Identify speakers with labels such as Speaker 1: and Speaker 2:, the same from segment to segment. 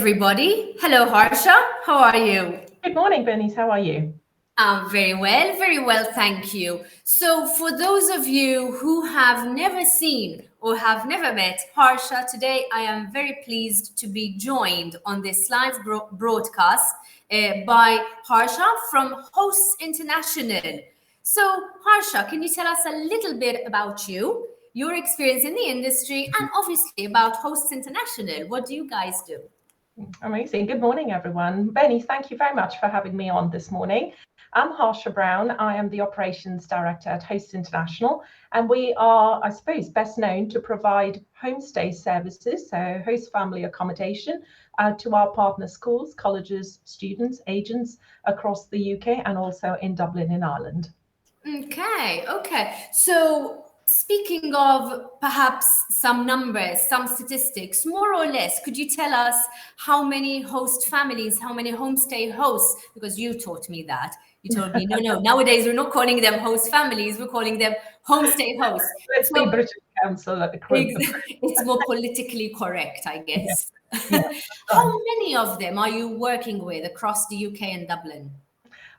Speaker 1: everybody. Hello, Harsha. How are you?
Speaker 2: Good morning, Bernice. How are you?
Speaker 1: Very well, thank you. So, for those of you who have never seen or have never met Harsha, today I am very pleased to be joined on this live broadcast by Harsha from Hosts International. So, Harsha, can you tell us a little bit about you, your experience in the industry, and obviously about Hosts International? What do you guys do?
Speaker 2: Amazing. Good morning, everyone. Bernice, thank you very much for having me on this morning. I'm Harsha Brown. I am the Operations Director at Hosts International, and we are, I suppose, best known to provide homestay services, so host family accommodation, to our partner schools, colleges, students, agents across the UK and also in Dublin in Ireland.
Speaker 1: Okay. So, speaking of perhaps some numbers, some statistics, more or less, could you tell us how many host families, how many homestay hosts? Because you taught me that. You told me, no, nowadays we're not calling them host families, we're calling them homestay hosts.
Speaker 2: Let's be British Council at the group.
Speaker 1: It's more politically correct, I guess.
Speaker 2: Yeah.
Speaker 1: How many of them are you working with across the UK and Dublin?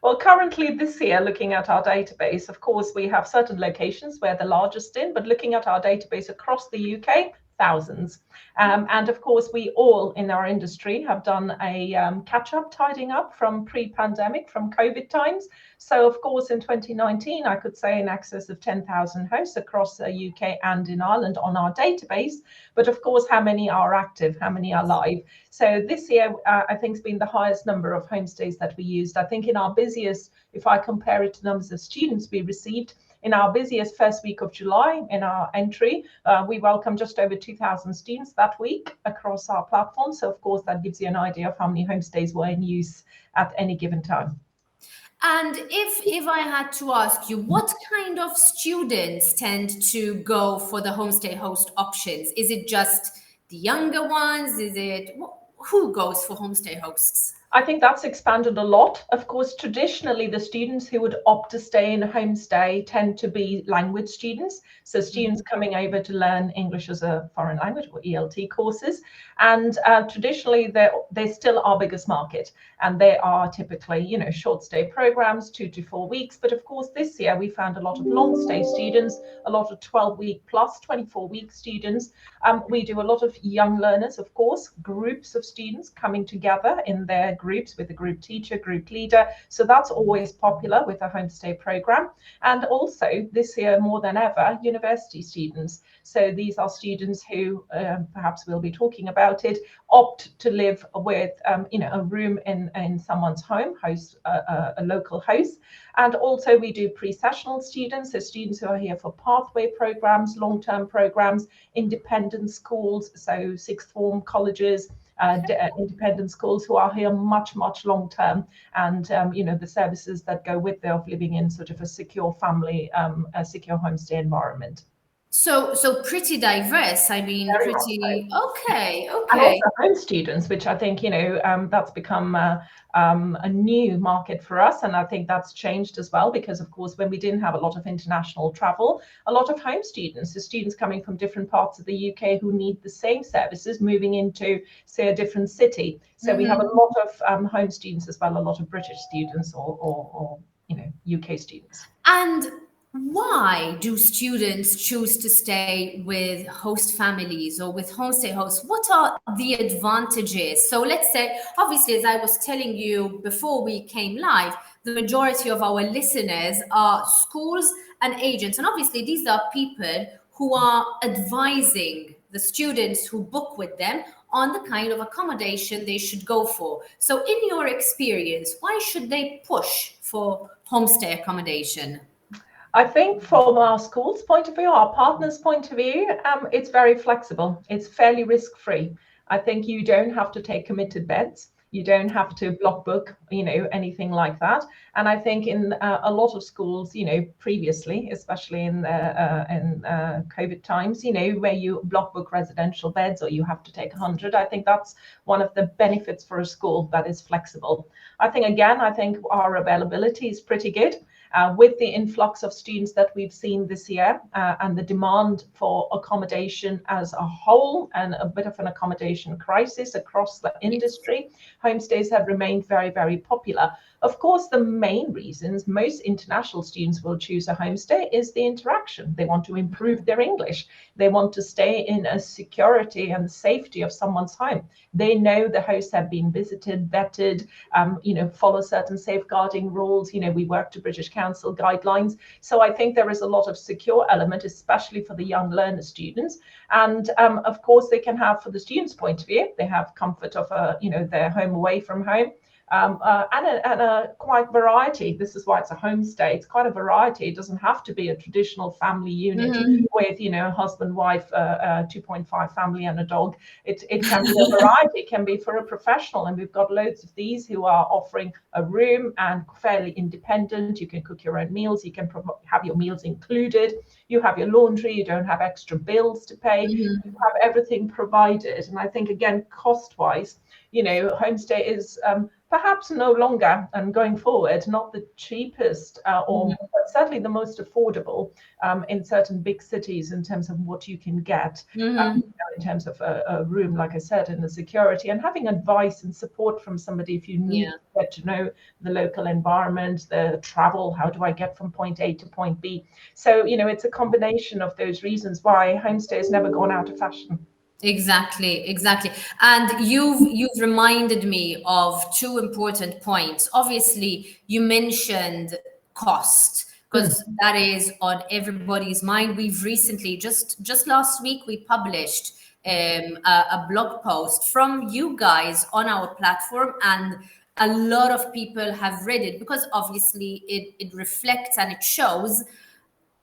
Speaker 2: Well, currently this year, looking at our database, of course, we have certain locations where the largest in, but looking at our database across the UK, thousands. And of course, we all in our industry have done a catch-up, tidying up from pre-pandemic, from COVID times. So of course, in 2019, I could say in excess of 10,000 hosts across the UK and in Ireland on our database. But of course, how many are active? How many are live? So this year, I think, has been the highest number of homestays that we used. I think in our busiest, if I compare it to numbers of students we received, in our busiest first week of July, in our entry, we welcomed just over 2,000 students that week across our platform. So of course, that gives you an idea of how many homestays were in use at any given time.
Speaker 1: And if I had to ask you, what kind of students tend to go for the homestay host options? Is it just the younger ones? Who goes for homestay hosts?
Speaker 2: I think that's expanded a lot. Of course, traditionally, the students who would opt to stay in a homestay tend to be language students. So students coming over to learn English as a foreign language or ELT courses. And traditionally, they're still our biggest market. And they are typically, short stay programs, 2 to 4 weeks. But of course, this year, we found a lot of long stay students, a lot of 12-week plus 24-week students. We do a lot of young learners, of course, groups of students coming together in their groups with a group teacher, group leader. So that's always popular with a homestay program. And also this year, more than ever, university students. So these are students who, perhaps we'll be talking about it, opt to live with, a room in someone's home, host a local host. And also we do pre-sessional students, so students who are here for pathway programs, long-term programs, independent schools, so sixth form colleges, independent schools who are here much long-term, and the services that go with their living in sort of a secure family, a secure homestay environment.
Speaker 1: So pretty diverse. I mean,
Speaker 2: Very
Speaker 1: pretty okay.
Speaker 2: And also home students, which I think that's become a new market for us, and I think that's changed as well, because of course when we didn't have a lot of international travel, a lot of home students, so students coming from different parts of the UK who need the same services moving into, say, a different city. So we have a lot of home students as well, a lot of British students or UK students.
Speaker 1: And why do students choose to stay with host families or with homestay hosts? What are the advantages? So let's say, obviously, as I was telling you before we came live, the majority of our listeners are schools and agents. And obviously, these are people who are advising the students who book with them on the kind of accommodation they should go for. So in your experience, why should they push for homestay accommodation?
Speaker 2: I think from our school's point of view, our partners' point of view, it's very flexible. It's fairly risk-free. I think you don't have to take committed beds. You don't have to block book, anything like that. And I think in a lot of schools, previously, especially in COVID times, where you block book residential beds or you have to take 100, I think that's one of the benefits for a school that is flexible. I think our availability is pretty good. With the influx of students that we've seen this year and the demand for accommodation as a whole and a bit of an accommodation crisis across the industry, homestays have remained very, very popular. Of course, the main reasons most international students will choose a homestay is the interaction. They want to improve their English. They want to stay in a security and safety of someone's home. They know the hosts have been visited, vetted, follow certain safeguarding rules. We work to British Council guidelines. So I think there is a lot of secure element, especially for the young learner students. And of course, they can have, for the students' point of view, they have comfort of their home away from home. And a quite variety. This is why it's a homestay. It's quite a variety. It doesn't have to be a traditional family unit with, husband, wife, 2.5 family and a dog. It can be a variety. It can be for a professional. And we've got loads of these who are offering a room and fairly independent. You can cook your own meals. You can have your meals included. You have your laundry. You don't have extra bills to pay. You have everything provided. And I think, again, cost-wise, homestay is perhaps no longer and going forward not the cheapest but certainly the most affordable in certain big cities in terms of what you can get in terms of a room, like I said, and the security and having advice and support from somebody if you need to get to know the local environment, the travel, how do I get from point A to point B. So it's a combination of those reasons why homestay has never gone out of fashion.
Speaker 1: Exactly. And you've reminded me of two important points. Obviously, you mentioned cost, because that is on everybody's mind. We've recently, just last week, we published a blog post from you guys on our platform, and a lot of people have read it because obviously it reflects and it shows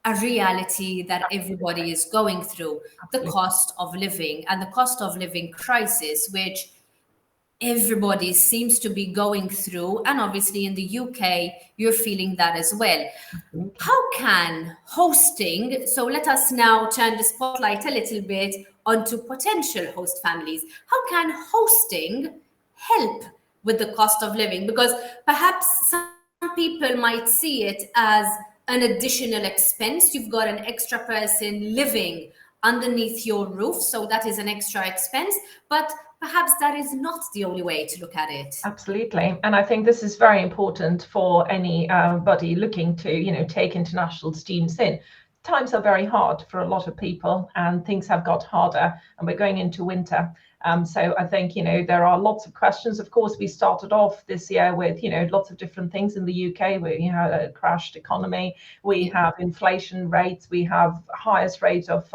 Speaker 1: a reality that everybody is going through, the cost of living and the cost of living crisis, which everybody seems to be going through. And obviously in the UK, you're feeling that as well. How can hosting, so let us now turn the spotlight a little bit onto potential host families. How can hosting help with the cost of living? Because perhaps some people might see it as an additional expense. You've got an extra person living underneath your roof, so that is an extra expense. But perhaps that is not the only way to look at it.
Speaker 2: Absolutely. And I think this is very important for anybody looking to, take international students in. Times are very hard for a lot of people and things have got harder and we're going into winter. So I think, there are lots of questions. Of course, we started off this year with, lots of different things in the UK. We had a crashed economy. We have inflation rates. We have highest rate of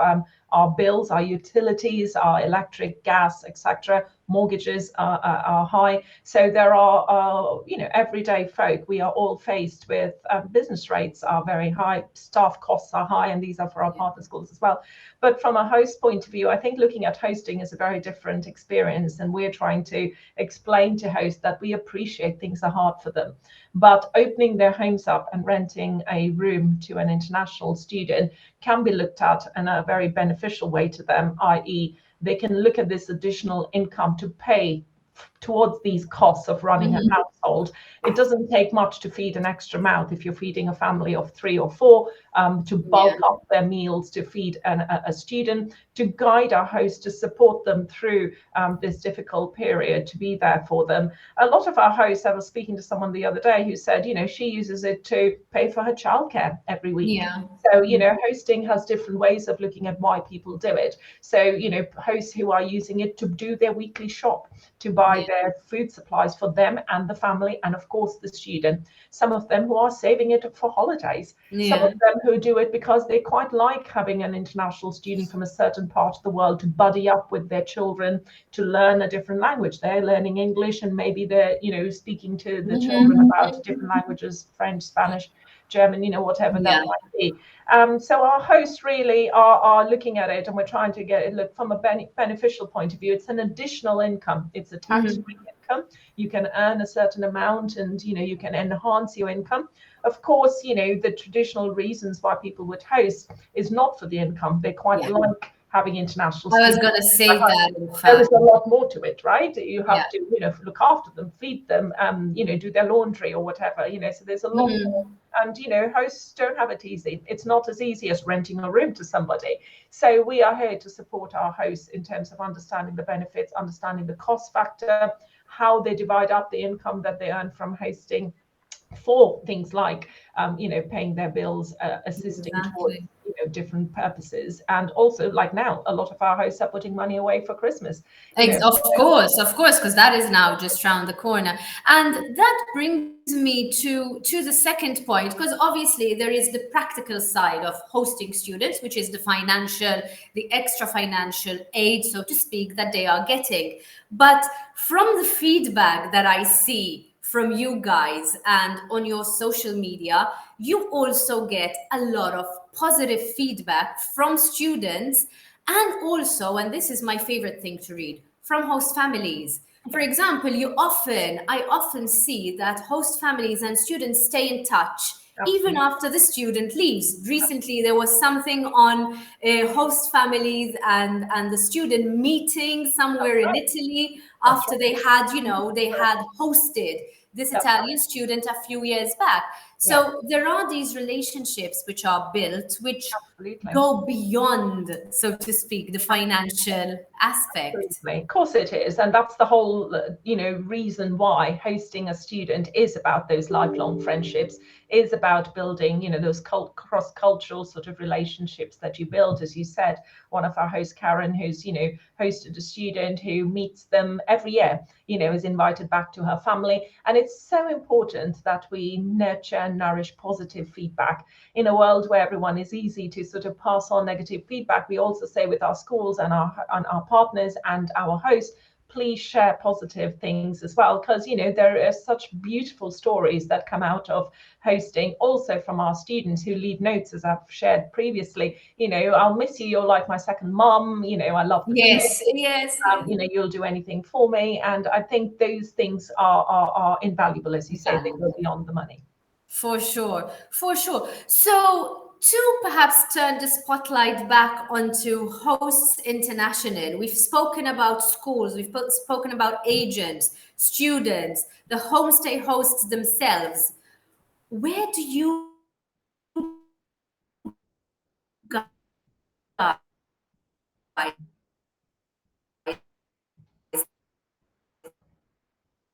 Speaker 2: our bills, our utilities, our electric, gas, etc. Mortgages are high. So there are, everyday folk. We are all faced with business rates are very high, staff costs are high, and these are for our partner schools as well. But from a host point of view, I think looking at hosting is a very different experience, and we're trying to explain to hosts that we appreciate things are hard for them. But opening their homes up and renting a room to an international student can be looked at in a very beneficial way to them, i.e., they can look at this additional income to pay towards these costs of running a household. It doesn't take much to feed an extra mouth if you're feeding a family of 3 or 4, to bulk up their meals, to feed a student, to guide our hosts, to support them through this difficult period, to be there for them. A lot of our hosts, I was speaking to someone the other day who said, she uses it to pay for her childcare every week. So, hosting has different ways of looking at why people do it. So, hosts who are using it to do their weekly shop, to buy their food supplies for them and the family, and of course the student. Some of them who are saving it for holidays. Some of them who do it because they quite like having an international student from a certain part of the world to buddy up with their children, to learn a different language. They're learning English and maybe they're, speaking to the children about different languages, French, Spanish, German, whatever that might be. So our hosts really are looking at it, and we're trying to get it look from a beneficial point of view. It's an additional income. It's a tax-free income. You can earn a certain amount, and you can enhance your income. Of course, the traditional reasons why people would host is not for the income. They quite like having international
Speaker 1: I was
Speaker 2: students.
Speaker 1: going to say that, in
Speaker 2: There is
Speaker 1: fact.
Speaker 2: a lot more to it, right? You
Speaker 1: Yeah.
Speaker 2: have to, look after them, feed them, do their laundry or whatever, so there's a lot more. And, hosts don't have it easy. It's not as easy as renting a room to somebody. So we are here to support our hosts in terms of understanding the benefits, understanding the cost factor, how they divide up the income that they earn from hosting for things like, paying their bills, assisting towards,
Speaker 1: Exactly.
Speaker 2: different purposes. And also, like now, a lot of our hosts are putting money away for Christmas.
Speaker 1: Of course, because that is now just around the corner. And that brings me to the second point, because obviously there is the practical side of hosting students, which is the extra financial aid, so to speak, that they are getting. But from the feedback that I see from you guys and on your social media, you also get a lot of positive feedback from students, and also, and this is my favorite thing to read, from host families. For example, I often see that host families and students stay in touch even
Speaker 2: Absolutely.
Speaker 1: after the student leaves. Recently, there was something on host families and the student meeting somewhere in Italy
Speaker 2: That's
Speaker 1: after they had hosted this
Speaker 2: right.
Speaker 1: Italian student a few years back.
Speaker 2: Yeah,
Speaker 1: So there are these relationships which are built, which
Speaker 2: absolutely.
Speaker 1: go beyond, so to speak, the financial aspect.
Speaker 2: Absolutely. Of course it is. And that's the whole, reason why hosting a student is about those lifelong friendships, is about building, those cross-cultural sort of relationships that you build. As you said, one of our hosts, Karen, who's, hosted a student who meets them every year, is invited back to her family. And it's so important that we nurture and nourish positive feedback in a world where everyone is easy to sort of pass on negative feedback. We also say with our schools and our partners and our hosts, please share positive things as well, because there are such beautiful stories that come out of hosting, also from our students who leave notes, as I've shared previously. I'll miss you, you're like my second mom, I love the food.
Speaker 1: Yes, yes, yes.
Speaker 2: You'll do anything for me. And I think those things are invaluable. As you say, they go beyond the money.
Speaker 1: For sure, for sure. So, to perhaps turn the spotlight back onto Hosts International, we've spoken about schools, spoken about agents, students, the homestay hosts themselves. Where do you guys,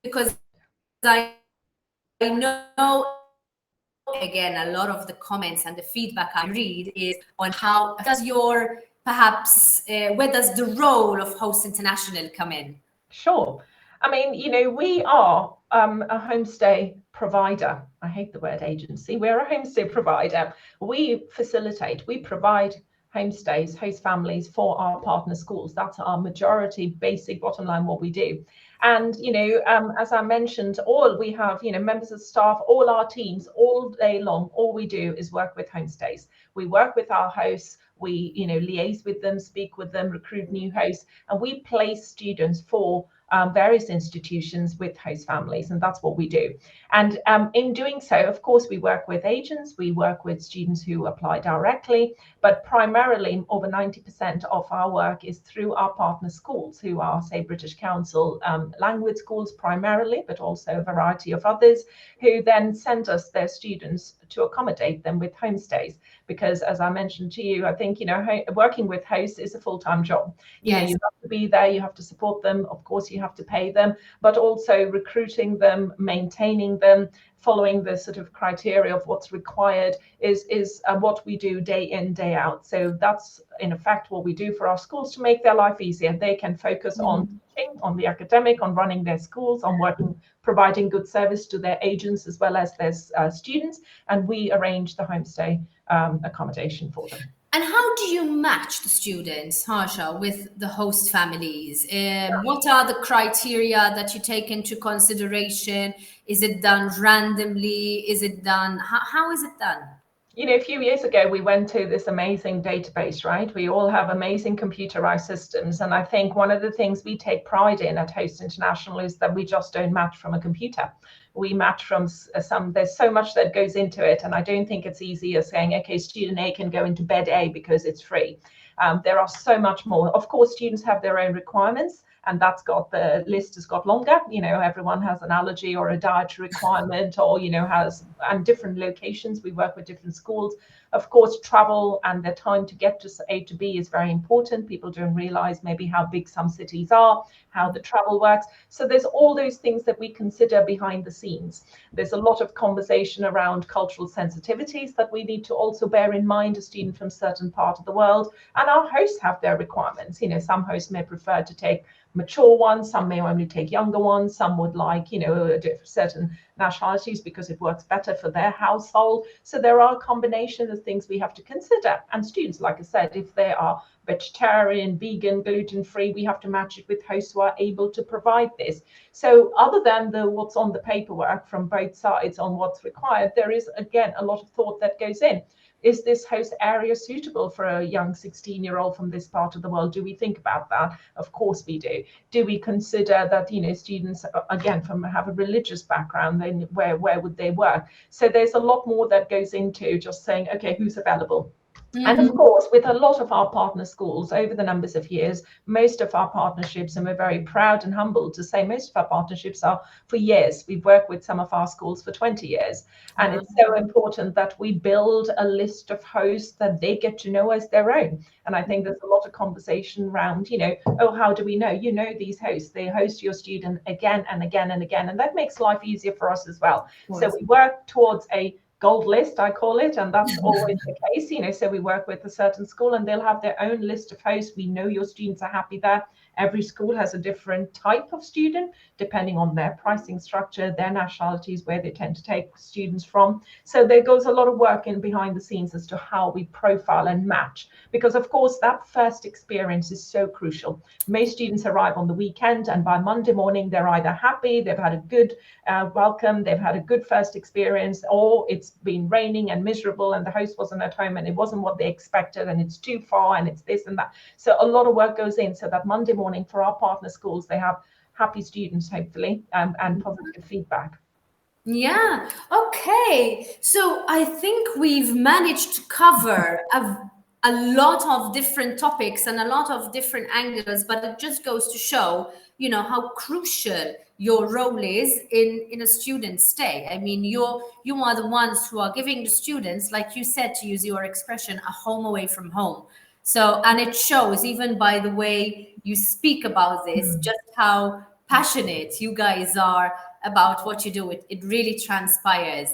Speaker 1: because I know, again, a lot of the comments and the feedback I read is on how does your perhaps where does the role of Host International come in?
Speaker 2: Sure. I mean, we are a homestay provider. I hate the word agency. We're a homestay provider. We provide homestays, host families for our partner schools. That's our majority basic bottom line, what we do. And, as I mentioned, we have, members of staff, all our teams, all day long, all we do is work with homestays. We work with our hosts. We, liaise with them, speak with them, recruit new hosts, and we place students for various institutions with host families, and that's what we do. And in doing so, of course, we work with agents, we work with students who apply directly, but primarily over 90% of our work is through our partner schools, who are, say, British Council language schools primarily, but also a variety of others, who then send us their students to accommodate them with homestays. Because as I mentioned to you, I think, working with hosts is a full-time job. You
Speaker 1: Yes.
Speaker 2: have to be there, you have to support them, of course, you have to pay them, but also recruiting them, maintaining them, following the sort of criteria of what's required is what we do day in, day out. So that's in effect what we do for our schools to make their life easier. They can focus on teaching, on the academic, on running their schools, on working, providing good service to their agents as well as their students, and we arrange the homestay accommodation for them.
Speaker 1: And how do you match the students, Harsha, with the host families? What are the criteria that you take into consideration? Is it done randomly? Is it done? How is it done?
Speaker 2: A few years ago, we went to this amazing database, right? We all have amazing computerized systems. And I think one of the things we take pride in at Host International is that we just don't match from a computer. We match from there's so much that goes into it. And I don't think it's easy as saying, okay, student A can go into bed A because it's free. There are so much more. Of course, students have their own requirements, and that's got, the list has got longer. Everyone has an allergy or a dietary requirement, or has, and different locations. We work with different schools. Of course, travel and the time to get to A to B is very important. People don't realize maybe how big some cities are, how the travel works. So there's all those things that we consider behind the scenes. There's a lot of conversation around cultural sensitivities that we need to also bear in mind, a student from certain part of the world. And our hosts have their requirements. Some hosts may prefer to take mature ones, some may only take younger ones, some would like certain nationalities because it works better for their household. So there are combinations of things we have to consider. And students, like I said, if they are vegetarian, vegan, gluten-free, we have to match it with hosts who are able to provide this. So other than what's on the paperwork from both sides on what's required, there is again a lot of thought that goes in. Is this host area suitable for a young 16-year-old from this part of the world? Do we think about that? Of course we do. Do we consider that students again have a religious background, then where would they work? So there's a lot more that goes into just saying, okay, who's available? And of course, with a lot of our partner schools over the numbers of years, most of our partnerships, and we're very proud and humbled to say most of our partnerships are for years. We've worked with some of our schools for 20 years. And it's so important that we build a list of hosts that they get to know as their own. And I think there's a lot of conversation around, oh, how do we know? These hosts, they host your student again and again and again. And that makes life easier for us as well. So we work towards a gold list, I call it, and that's always the case. So we work with a certain school and they'll have their own list of hosts. We know your students are happy there. Every school has a different type of student depending on their pricing structure, their nationalities, where they tend to take students from. So there goes a lot of work in behind the scenes as to how we profile and match, because of course that first experience is so crucial. Most students arrive on the weekend and by Monday morning they're either happy, they've had a good welcome, they've had a good first experience, or it's been raining and miserable and the host wasn't at home and it wasn't what they expected and it's too far and it's this and that. So a lot of work goes in so that Monday morning for our partner schools, they have happy students, hopefully, and positive feedback.
Speaker 1: Yeah. Okay. So I think we've managed to cover a lot of different topics and a lot of different angles, but it just goes to show, how crucial your role is in a student's stay. I mean, you are the ones who are giving the students, like you said, to use your expression, a home away from home. So, and it shows even by the way you speak about this, just how passionate you guys are about what you do. It really transpires.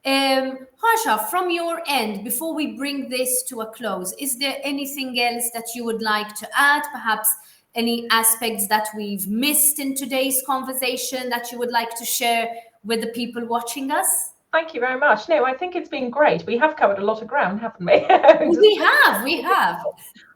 Speaker 1: Harsha, from your end, before we bring this to a close, is there anything else that you would like to add? Perhaps any aspects that we've missed in today's conversation that you would like to share with the people watching us?
Speaker 2: Thank you very much. No, I think it's been great. We have covered a lot of ground, haven't we?
Speaker 1: We have.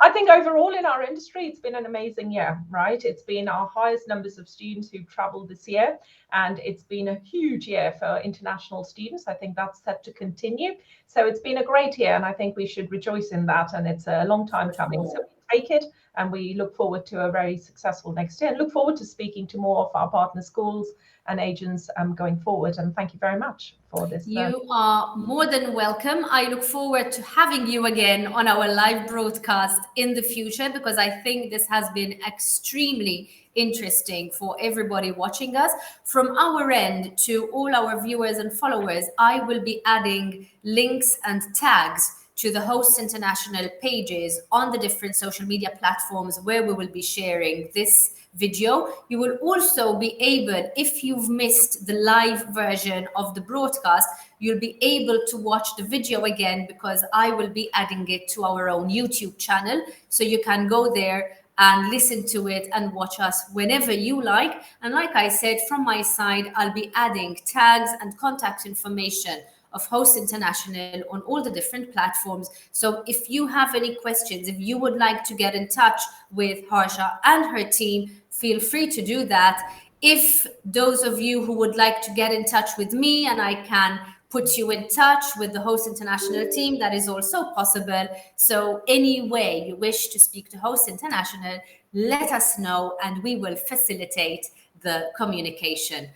Speaker 2: I think overall in our industry, it's been an amazing year, right? It's been our highest numbers of students who've traveled this year, and it's been a huge year for international students. I think that's set to continue. So it's been a great year, and I think we should rejoice in that. And it's a long time coming. So we take it, and we look forward to a very successful next year, and look forward to speaking to more of our partner schools and agents going forward. And thank you very much for this.
Speaker 1: You are more than welcome. I look forward to having you again on our live broadcast in the future, because I think this has been extremely interesting for everybody watching us. From our end, to all our viewers and followers, I will be adding links and tags to the Host International pages on the different social media platforms where we will be sharing this video. You will also be able, if you've missed the live version of the broadcast, you'll be able to watch the video again, because I will be adding it to our own YouTube channel. So you can go there and listen to it and watch us whenever you like. And like I said, from my side, I'll be adding tags and contact information of Host International on all the different platforms. So if you have any questions, if you would like to get in touch with Harsha and her team, feel free to do that. If those of you who would like to get in touch with me and I can put you in touch with the Host International team, that is also possible. So any way you wish to speak to Host International, let us know and we will facilitate the communication.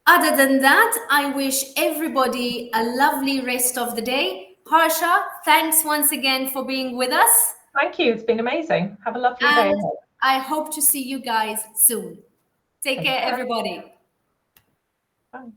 Speaker 1: Other than that, I wish everybody a lovely rest of the day. Harsha, thanks once again for being with us.
Speaker 2: Thank you. It's been amazing. Have a lovely day
Speaker 1: And
Speaker 2: ahead.
Speaker 1: I hope to see you guys soon. Take
Speaker 2: Take
Speaker 1: care,
Speaker 2: care.
Speaker 1: everybody.
Speaker 2: Bye.